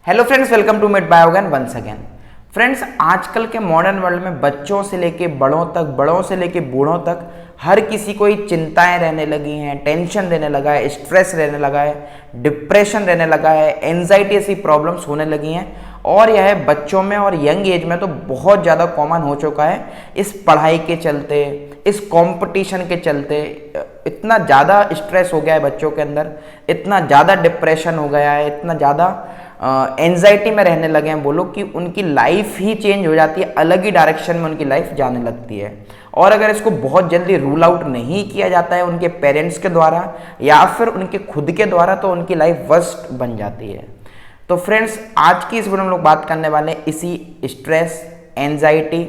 Hello friends, welcome to Met Biogen once again. Friends, आजकल के modern world में बच्चों से लेके बड़ों तक, बड़ों से लेके बूढ़ों तक हर किसी को ही चिंताएं रहने लगी हैं, टेंशन रहने लगा है, स्ट्रेस रहने लगा है, डिप्रेशन रहने लगा है, एंजाइटी ऐसी प्रॉब्लम्स होने लगी हैं। और यह बच्चों में और यंग एज में तो बहुत ज़्यादा कॉमन हो चुका है। इस पढ़ाई के चलते, इस कंपटीशन के चलते इतना ज़्यादा स्ट्रेस हो गया है बच्चों के अंदर, इतना ज़्यादा डिप्रेशन हो गया है, इतना ज़्यादा एंजाइटी में रहने लगे हैं वो लोग कि उनकी लाइफ ही चेंज हो जाती है, अलग ही डायरेक्शन में उनकी लाइफ जाने लगती है। और अगर इसको बहुत जल्दी रूल आउट नहीं किया जाता है उनके पेरेंट्स के द्वारा या फिर उनके खुद के द्वारा, तो उनकी लाइफ वर्स्ट बन जाती है। तो फ्रेंड्स, आज की इस वीडियो में हम लोग बात करने वाले हैं इसी स्ट्रेस, एंजाइटी,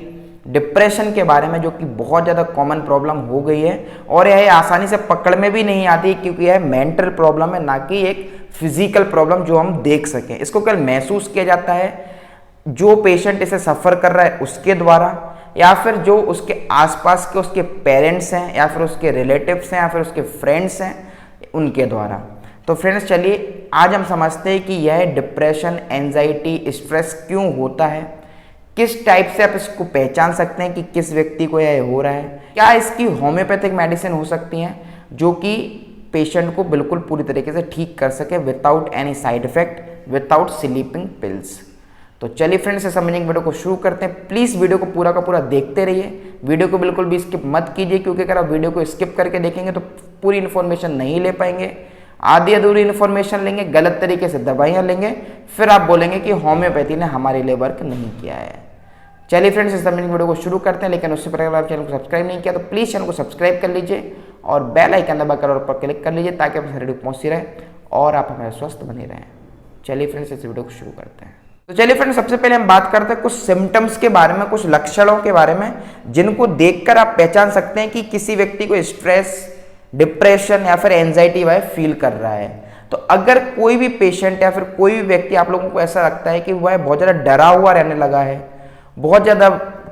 डिप्रेशन के बारे में, जो कि बहुत ज़्यादा कॉमन प्रॉब्लम हो गई है और यह आसानी से पकड़ में भी नहीं आती, क्योंकि यह मेंटल प्रॉब्लम है, ना कि एक फिजिकल प्रॉब्लम जो हम देख सकें। इसको केवल महसूस किया जाता है जो पेशेंट इसे सफ़र कर रहा है उसके द्वारा, या फिर जो उसके आसपास के उसके पेरेंट्स हैं, या फिर उसके रिलेटिव्स हैं, या फिर उसके फ्रेंड्स हैं, उनके द्वारा। तो फ्रेंड्स, चलिए आज हम समझते हैं कि यह डिप्रेशन, एंजाइटी, स्ट्रेस क्यों होता है, किस टाइप से आप इसको पहचान सकते हैं कि किस व्यक्ति को यह हो रहा है, क्या इसकी होम्योपैथिक मेडिसिन हो सकती हैं जो कि पेशेंट को बिल्कुल पूरी तरीके से ठीक कर सके without any side effect, without sleeping pills. तो चलिए फ्रेंड्स, इस समझने की वीडियो को शुरू करते हैं। प्लीज़ वीडियो को पूरा का पूरा देखते रहिए, वीडियो को बिल्कुल भी स्किप मत कीजिए, क्योंकि अगर आप वीडियो को स्किप करके देखेंगे तो पूरी इन्फॉर्मेशन नहीं ले पाएंगे, आधी अधूरी इन्फॉर्मेशन लेंगे, गलत तरीके से दवाइयाँ लेंगे, फिर आप बोलेंगे कि होम्योपैथी ने हमारे लिए वर्क नहीं किया है। चलिए फ्रेंड्स, इस समझने की वीडियो को शुरू करते हैं, लेकिन उससे पहले अगर आप चैनल को सब्सक्राइब नहीं किया तो प्लीज़ चैनल को सब्सक्राइब कर लीजिए और बेल आइकन दबाकर और पर क्लिक कर लीजिए, ताकि आप वीडियो पहुंचती रहे और आप हमारे स्वस्थ बने रहें। चलिए फ्रेंड्स, इस वीडियो को शुरू करते हैं। तो चलिए फ्रेंड्स, सबसे पहले हम बात करते हैं कुछ सिम्टम्स के बारे में, कुछ लक्षणों के बारे में, जिनको देखकर आप पहचान सकते हैं कि किसी व्यक्ति को स्ट्रेस, डिप्रेशन या फिर एंजाइटी वह फील कर रहा है। तो अगर कोई भी पेशेंट या फिर कोई भी व्यक्ति आप लोगों को ऐसा लगता है कि वह बहुत ज़्यादा डरा हुआ रहने लगा है, बहुत ज़्यादा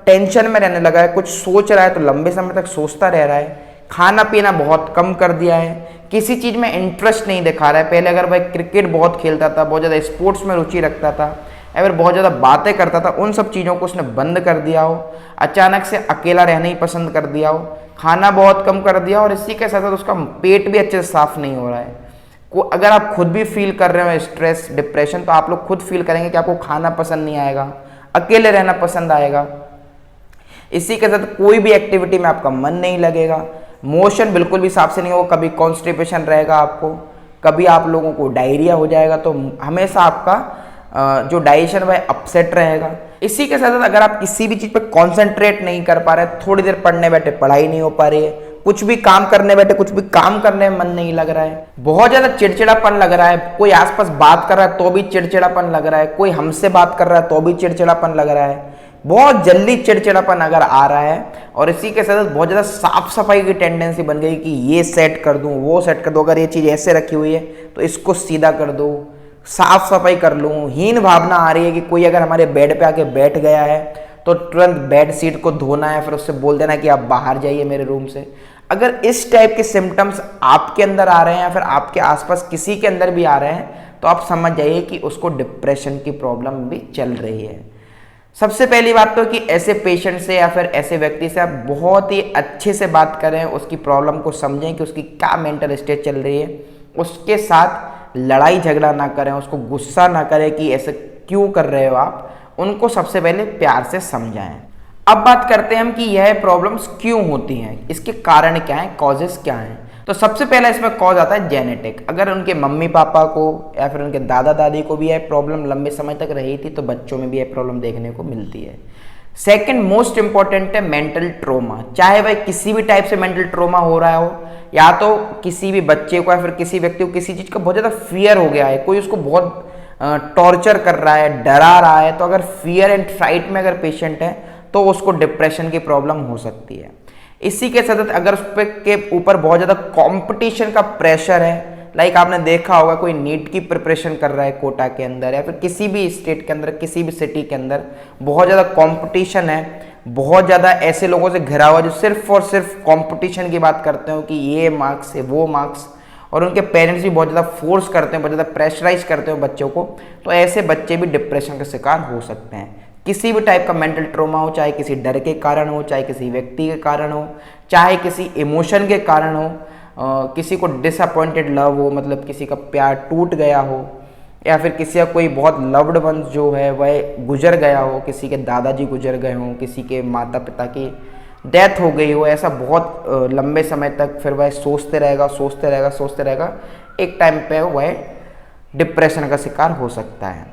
टेंशन में रहने लगा है, कुछ सोच रहा है तो लंबे समय तक सोचता रह रहा है, खाना पीना बहुत कम कर दिया है, किसी चीज़ में इंटरेस्ट नहीं दिखा रहा है, पहले अगर वह क्रिकेट बहुत खेलता था, बहुत ज़्यादा स्पोर्ट्स में रुचि रखता था, या फिर बहुत ज़्यादा बातें करता था, उन सब चीज़ों को उसने बंद कर दिया हो, अचानक से अकेला रहना ही पसंद कर दिया हो, खाना बहुत कम कर दिया, और इसी के साथ साथ उसका पेट भी अच्छे से साफ नहीं हो रहा है। अगर आप खुद भी फील कर रहे हो स्ट्रेस, डिप्रेशन, तो आप लोग खुद फील करेंगे कि आपको खाना पसंद नहीं आएगा, अकेले रहना पसंद आएगा, इसी के साथ कोई भी एक्टिविटी में आपका मन नहीं लगेगा, मोशन बिल्कुल भी साफ से नहीं होगा, कभी कॉन्स्टिपेशन रहेगा आपको, कभी आप लोगों को डायरिया हो जाएगा, तो हमेशा आपका जो डाइजेशन वह अपसेट रहेगा। इसी के साथ साथ अगर आप किसी भी चीज़ पर कॉन्सेंट्रेट नहीं कर पा रहे, थोड़ी देर पढ़ने बैठे पढ़ाई नहीं हो पा रही है, कुछ भी काम करने बैठे कुछ भी काम करने में मन नहीं लग रहा है, बहुत ज़्यादा चिड़चिड़ापन लग रहा है, कोई आसपास बात कर रहा है तो भी चिड़चिड़ापन लग रहा है, कोई हमसे बात कर रहा है तो भी चिड़चिड़ापन लग रहा है, बहुत जल्दी चिड़चिड़ापन अगर आ रहा है, और इसी के साथ बहुत ज़्यादा साफ सफाई की टेंडेंसी बन गई कि ये सेट कर दूं, वो सेट कर दूं, अगर ये चीज़ ऐसे रखी हुई है तो इसको सीधा कर दूं, साफ सफाई कर लूँ, हीन भावना आ रही है कि कोई अगर हमारे बेड पे आके बैठ गया है तो तुरंत बेड शीट को धोना है, फिर उससे बोल देना कि आप बाहर जाइए मेरे रूम से। अगर इस टाइप के सिम्टम्स आपके अंदर आ रहे हैं या फिर आपके आसपास किसी के अंदर भी आ रहे हैं, तो आप समझ जाइए कि उसको डिप्रेशन की प्रॉब्लम भी चल रही है। सबसे पहली बात तो कि ऐसे पेशेंट से या फिर ऐसे व्यक्ति से आप बहुत ही अच्छे से बात करें, उसकी प्रॉब्लम को समझें कि उसकी क्या मेंटल स्टेट चल रही है, उसके साथ लड़ाई झगड़ा ना करें, उसको गुस्सा ना करें कि ऐसे क्यों कर रहे हो आप, उनको सबसे पहले प्यार से समझाएं। अब बात करते हैं हम कि यह प्रॉब्लम्स क्यों होती हैं, इसके कारण क्या हैं, कॉजेस क्या हैं। तो सबसे पहला इसमें कॉज आता है जेनेटिक। अगर उनके मम्मी पापा को या फिर उनके दादा दादी को भी यह प्रॉब्लम लंबे समय तक रही थी, तो बच्चों में भी यह प्रॉब्लम देखने को मिलती है। सेकंड मोस्ट इंपॉर्टेंट है मेंटल ट्रोमा। चाहे वह किसी भी टाइप से मेंटल ट्रोमा हो रहा हो, या तो किसी भी बच्चे को या फिर किसी व्यक्ति को किसी चीज़ का बहुत ज़्यादा फियर हो गया है, कोई उसको बहुत टॉर्चर कर रहा है, डरा रहा है, तो अगर फियर एंड फ्राइट में अगर पेशेंट है तो उसको डिप्रेशन की प्रॉब्लम हो सकती है। इसी के साथ अगर उस के ऊपर बहुत ज़्यादा कंपटीशन का प्रेशर है, लाइक आपने देखा होगा कोई नीट की प्रिपरेशन कर रहा है कोटा के अंदर, या फिर किसी भी स्टेट के अंदर, किसी भी सिटी के अंदर बहुत ज़्यादा कंपटीशन है, बहुत ज़्यादा ऐसे लोगों से घिरा हुआ जो सिर्फ और सिर्फ कंपटीशन की बात करते हो कि ये मार्क्स है वो मार्क्स, और उनके पेरेंट्स भी बहुत ज़्यादा फोर्स करते हैं, बहुत ज़्यादा प्रेशराइज करते हैं बच्चों को, तो ऐसे बच्चे भी डिप्रेशन का शिकार हो सकते हैं। किसी भी टाइप का मेंटल ट्रॉमा हो, चाहे किसी डर के कारण हो, चाहे किसी व्यक्ति के कारण हो, चाहे किसी इमोशन के कारण हो, किसी को डिसअपॉइंटेड लव हो, मतलब किसी का प्यार टूट गया हो, या फिर किसी का कोई बहुत लव्ड वन जो है वह गुजर गया हो, किसी के दादाजी गुजर गए हों, किसी के माता पिता की डेथ हो गई हो, ऐसा बहुत लंबे समय तक फिर वह सोचते रहेगा, एक टाइम पे वह डिप्रेशन का शिकार हो सकता है।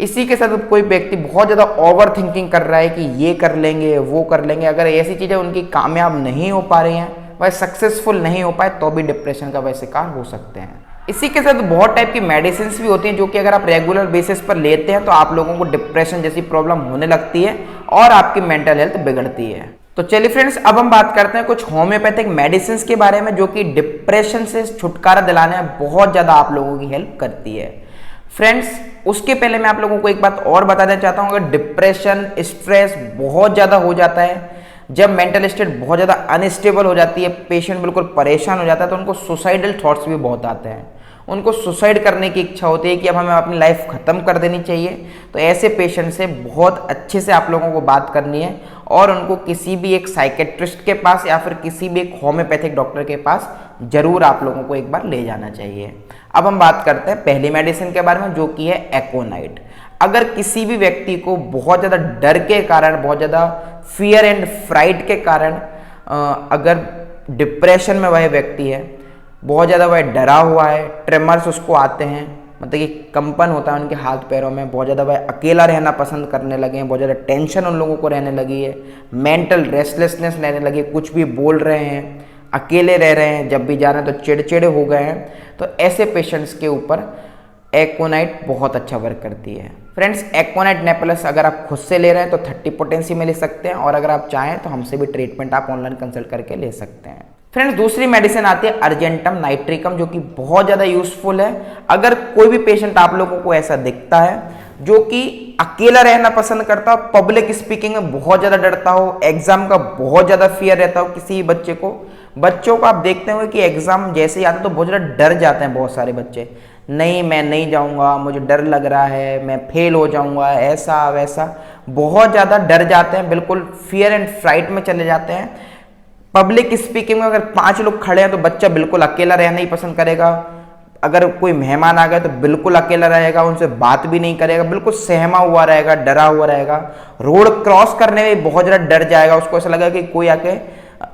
इसी के साथ कोई व्यक्ति बहुत ज़्यादा ओवर थिंकिंग कर रहा है कि ये कर लेंगे, वो कर लेंगे, अगर ऐसी चीज़ें उनकी कामयाब नहीं हो पा रही हैं, वह सक्सेसफुल नहीं हो पाए, तो भी डिप्रेशन का वह शिकार हो सकते हैं। इसी के साथ बहुत टाइप की मेडिसिन भी होती हैं जो कि अगर आप रेगुलर बेसिस पर लेते हैं तो आप लोगों को डिप्रेशन जैसी प्रॉब्लम होने लगती है और आपकी मेंटल हेल्थ बिगड़ती है। तो चलिए फ्रेंड्स, अब हम बात करते हैं कुछ होम्योपैथिक मेडिसिन के बारे में जो कि डिप्रेशन से छुटकारा दिलाने में बहुत ज़्यादा आप लोगों की हेल्प करती है। फ्रेंड्स, उसके पहले मैं आप लोगों को एक बात और बता देना चाहता हूँ, अगर डिप्रेशन स्ट्रेस बहुत ज़्यादा हो जाता है, जब मेंटल स्टेट बहुत ज़्यादा अनस्टेबल हो जाती है, पेशेंट बिल्कुल परेशान हो जाता है, तो उनको सुसाइडल थॉट्स भी बहुत आते हैं, उनको सुसाइड करने की इच्छा होती है कि अब हमें अपनी लाइफ ख़त्म कर देनी चाहिए। तो ऐसे पेशेंट से बहुत अच्छे से आप लोगों को बात करनी है और उनको किसी भी एक साइकेट्रिस्ट के पास या फिर किसी भी एक होम्योपैथिक डॉक्टर के पास जरूर आप लोगों को एक बार ले जाना चाहिए। अब हम बात करते हैं पहली मेडिसिन के बारे में जो कि है एकोनाइट। अगर किसी भी व्यक्ति को बहुत ज़्यादा डर के कारण, बहुत ज़्यादा फियर एंड फ्राइट के कारण अगर डिप्रेशन में वह व्यक्ति है, बहुत ज़्यादा वह डरा हुआ है, ट्रेमर्स उसको आते हैं, मतलब कि कंपन होता है उनके हाथ पैरों में, बहुत ज़्यादा वह अकेला रहना पसंद करने लगे हैं, बहुत ज़्यादा टेंशन उन लोगों को रहने लगी है, मेंटल रेस्टलेसनेस रहने लगी है, कुछ भी बोल रहे हैं, अकेले रह रहे हैं, जब भी जा रहे हैं तो चिड़चिड़े हो गए हैं, तो ऐसे पेशेंट्स के ऊपर एकोनाइट बहुत अच्छा वर्क करती है। फ्रेंड्स, एकोनाइट नेप्लस अगर आप खुद से ले रहे हैं तो 30 पोटेंसी में ले सकते हैं और अगर आप चाहें तो हमसे भी ट्रीटमेंट आप ऑनलाइन कंसल्ट करके ले सकते हैं। फ्रेंड्स, दूसरी मेडिसिन आती है अर्जेंटम नाइट्रिकम जो कि बहुत ज़्यादा यूजफुल है। अगर कोई भी पेशेंट आप लोगों को ऐसा दिखता है जो कि अकेला रहना पसंद करता हो, पब्लिक स्पीकिंग में बहुत ज़्यादा डरता हो, एग्जाम का बहुत ज़्यादा फियर रहता हो, किसी बच्चों को आप देखते हो कि एग्जाम जैसे ही आता है तो बहुत ज़्यादा डर जाते हैं बहुत सारे बच्चे, नहीं मैं नहीं जाऊंगा, मुझे डर लग रहा है, मैं फेल हो जाऊंगा, ऐसा वैसा, बहुत ज़्यादा डर जाते हैं, बिल्कुल फियर एंड फ्राइट में चले जाते हैं। पब्लिक स्पीकिंग में अगर 5 लोग खड़े हैं तो बच्चा बिल्कुल अकेला रहना ही पसंद करेगा, अगर कोई मेहमान आ गए तो बिल्कुल अकेला रहेगा, उनसे बात भी नहीं करेगा, बिल्कुल सहमा हुआ रहेगा, डरा हुआ रहेगा, रोड क्रॉस करने में बहुत ज़्यादा डर जाएगा, उसको ऐसा लगेगा कि कोई आके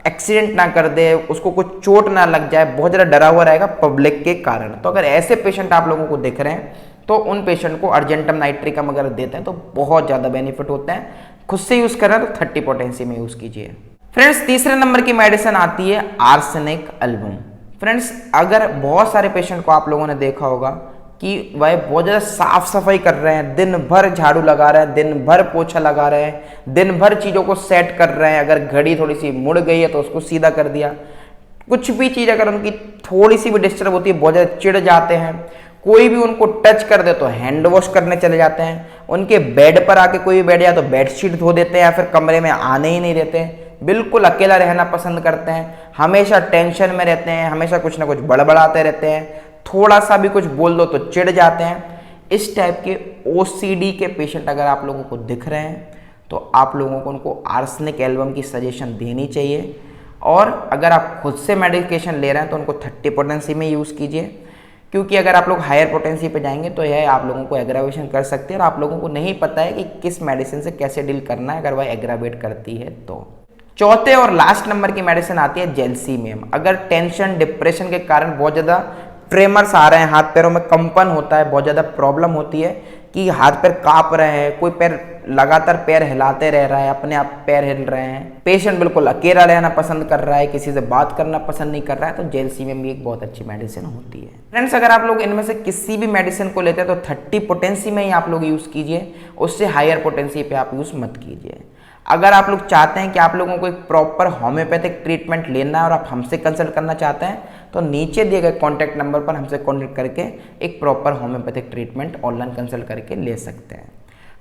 एक्सीडेंट ना कर दे, उसको कुछ चोट ना लग जाए, बहुत ज़्यादा डरा हुआ रहेगा पब्लिक के कारण। तो अगर ऐसे पेशेंट आप लोगों को दिख रहे हैं तो उन पेशेंट को अर्जेंटम नाइट्रिकम अगर देते हैं तो बहुत ज़्यादा बेनिफिट होते हैं। खुद से यूज़ कर रहे हैं तो 30 पोटेंसी में यूज़ कीजिए। फ्रेंड्स, तीसरे नंबर की मेडिसिन आती है आर्सेनिक एल्बम। फ्रेंड्स, अगर बहुत सारे पेशेंट को आप लोगों ने देखा होगा कि वह बहुत ज़्यादा साफ सफाई कर रहे हैं, दिन भर झाड़ू लगा रहे हैं, दिन भर पोछा लगा रहे हैं, दिन भर चीज़ों को सेट कर रहे हैं, अगर घड़ी थोड़ी सी मुड़ गई है तो उसको सीधा कर दिया, कुछ भी चीज़ अगर उनकी थोड़ी सी भी डिस्टर्ब होती है बहुत ज़्यादा चिढ़ जाते हैं, कोई भी उनको टच कर दे तो हैंड वॉश करने चले जाते हैं, उनके बेड पर आके कोई भी बैठ जाए तो बेडशीट धो देते हैं या फिर कमरे में आने ही नहीं देते हैं, बिल्कुल अकेला रहना पसंद करते हैं, हमेशा टेंशन में रहते हैं, हमेशा कुछ ना कुछ बड़बड़ाते रहते हैं, थोड़ा सा भी कुछ बोल दो तो चिढ़ जाते हैं। इस टाइप के OCD के पेशेंट अगर आप लोगों को दिख रहे हैं तो आप लोगों को उनको आर्सेनिक एल्बम की सजेशन देनी चाहिए। और अगर आप खुद से मेडिकेशन ले रहे हैं तो उनको 30 पोटेंसी में यूज़ कीजिए, क्योंकि अगर आप लोग हायर पोटेंसी पे जाएंगे तो यह आप लोगों को एग्रावेशन कर सकती है और आप लोगों को नहीं पता है कि किस मेडिसिन से कैसे डील करना है अगर वह एग्रावेट करती है तो। चौथे और लास्ट नंबर की मेडिसिन आती है जेल्सीमियम। अगर टेंशन डिप्रेशन के कारण बहुत ज़्यादा ट्रेमर्स आ रहे हैं, हाथ पैरों में कंपन होता है, बहुत ज़्यादा प्रॉब्लम होती है कि हाथ पैर काँप रहे हैं, कोई पैर लगातार पैर हिलाते रह रहा है, अपने आप पैर हिल रहे हैं, पेशेंट बिल्कुल अकेला रहना पसंद कर रहा है, किसी से बात करना पसंद नहीं कर रहा है, तो जेल्सीमियम भी एक बहुत अच्छी मेडिसिन होती है। फ्रेंड्स, अगर आप लोग इनमें से किसी भी मेडिसिन को लेते हैं तो 30 पोटेंसी में ही आप लोग यूज़ कीजिए, उससे हायर पोटेंसी पे आप यूज़ मत कीजिए। अगर आप लोग चाहते हैं कि आप लोगों को एक प्रॉपर होम्योपैथिक ट्रीटमेंट लेना है और आप हमसे कंसल्ट करना चाहते हैं तो नीचे दिए गए कॉन्टैक्ट नंबर पर हमसे कॉन्टैक्ट करके एक proper homeopathic treatment online consult करके ले सकते हैं।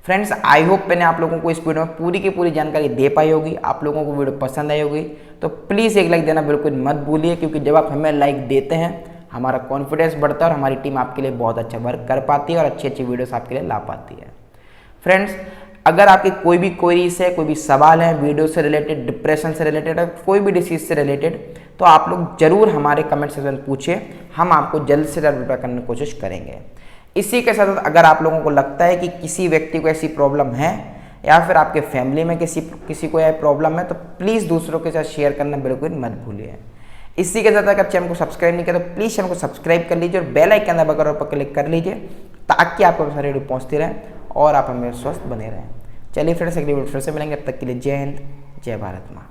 फ्रेंड्स, आई होप मैंने आप लोगों को इस वीडियो में पूरी की पूरी जानकारी दे पाई होगी, आप लोगों को वीडियो पसंद आई होगी, तो प्लीज़ एक लाइक देना बिल्कुल मत भूलिए, क्योंकि जब आप हमें लाइक देते हैं हमारा कॉन्फिडेंस बढ़ता है और हमारी टीम आपके लिए बहुत अच्छा वर्क कर पाती है और अच्छी अच्छी वीडियोस आपके लिए ला पाती है। फ्रेंड्स, अगर आपकी कोई भी क्वेरीज है, कोई भी सवाल है वीडियो से रिलेटेड, डिप्रेशन से रिलेटेड, कोई भी डिसीज से रिलेटेड, तो आप लोग जरूर हमारे कमेंट सेक्शन में पूछिए, हम आपको जल्द से जल्द रिप्लाई करने की कोशिश करेंगे। इसी के साथ अगर आप लोगों को लगता है कि किसी व्यक्ति को ऐसी प्रॉब्लम है या फिर आपके फैमिली में किसी को यह प्रॉब्लम है, तो प्लीज़ दूसरों के साथ शेयर करना बिल्कुल मत भूलिए। इसी के साथ अगर चैनल को सब्सक्राइब नहीं किया तो प्लीज़ चैनल को सब्सक्राइब कर लीजिए और बेल आइकन दबाकर पर क्लिक कर लीजिए, ताकि आपको सारी वीडियो पहुँचती रहे और आप हमें स्वस्थ बने रहें। चलिए फ्रेंड्स, अगली वीडियो फिर से मिलेंगे, तब तक के लिए जय हिंद, जय भारत माँ।